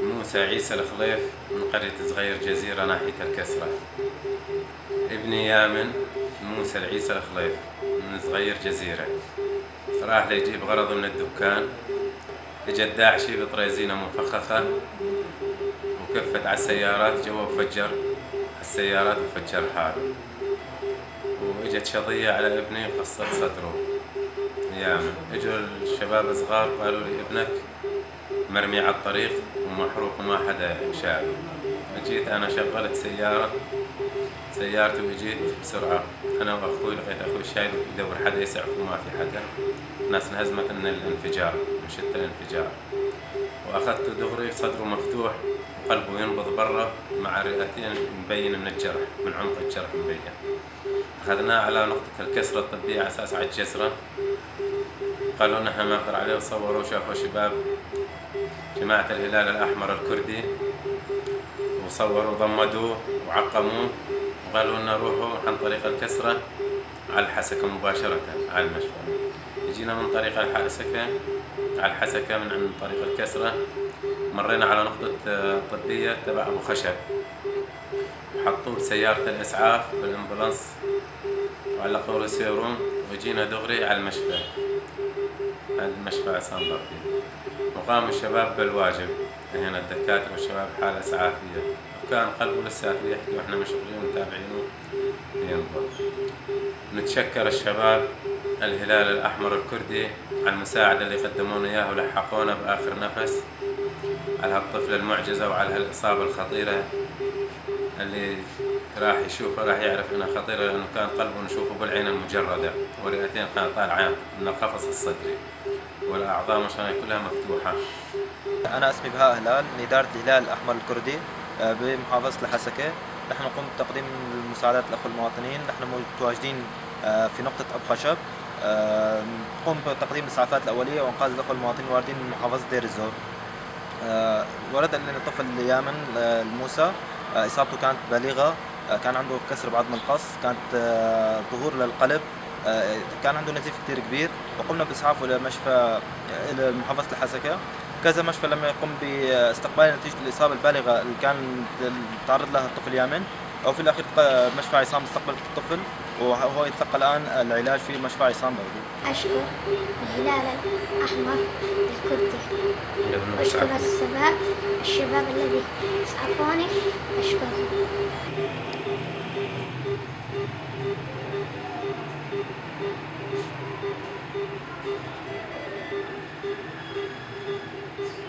موسى عيسى الخليف من قرية صغير جزيرة ناحية الكسرة. ابني يامن موسى العيسى الخليف من صغير جزيرة، راح ليجيب غرض من الدكان، اجى الداعشي بطريزينة مفخخة وكفت على السيارات جوا وفجر السيارات وفجر حاله، واجت شظية على ابني وقصت صدره يامن. اجوا الشباب صغار قالوا لي ابنك مرمي على الطريق ومحروق وما حدا شافه. جيت انا شغلت سيارتي وجيت بسرعة انا واخوي، لقيت اخوي شايل يدور حدا يسعف وما في حدا، ناس انهزمت من الانفجار من شدة الانفجار، واخذته دغري صدره مفتوح وقلبه ينبض برا مع رئتين مبين من الجرح، من عمق الجرح مبين. اخذناه على نقطة الكسرة الطبية على اساس على الجسرة، قالوا انها ما قدر عليه، وصوروا وشافوا شباب جماعة الهلال الأحمر الكردي وصوروا ضمدوه وعقموه وقالوا لنا روحوا عن طريق الكسرة على الحسكة مباشرة على المشفى. جينا من طريق الحسكة على الحسكة من عند طريق الكسرة، مرينا على نقطة طبية تبع أبو خشب، حطوه بسيارة الإسعاف بالأمبولانس وعلقوا له سيروم، وجينا دغري على المشفى عند مشفى عصام بردي، وقام الشباب بالواجب هنا الدكاترة والشباب حالة إسعافية، وكان قلبه لساته يحكي وإحنا مشغولين ومتابعينه ينبض. نتشكر الشباب الهلال الأحمر الكردي على المساعدة اللي قدمونا إياها ولحقونا بآخر نفس على هالطفل المعجزة وعلى هالإصابة الخطيرة اللي راح يشوفه راح يعرف إنها خطيرة، لأنه كان قلبه نشوفه بالعين المجردة ورئتين كانت طالعة من القفص الصدري والأعضاء مشان كلها مفتوحة. أنا اسمي بهاء هلال من إدارة الهلال الأحمر الكردي بمحافظة الحسكة. نحن نقوم بتقديم المساعدات للأخوة المواطنين. نحن متواجدين في نقطة أبو خشب، نقوم بتقديم الإسعافات الأولية وإنقاذ الأخوة المواطنين الواردين من محافظة دير الزور. ورد أن الطفل يامن الموسى إصابته كانت بالغة، كان عنده كسر بعظم القص، كانت ظهور للقلب، كان عنده نزيف كتير كبير، وقمنا بإسعافه إلى إلى محافظة الحسكة. كذا مشفى لم يقم باستقبال نتيجة الإصابة البالغة اللي كان تعرض لها الطفل يامن، أو في الأخير مشفى عصام استقبل الطفل وهو يتلقى الآن العلاج في مشفى عصام بردي. أشكر الهلال الأحمر الكردي وأشكر الشباب الذي إسعفوني، أشكرهم.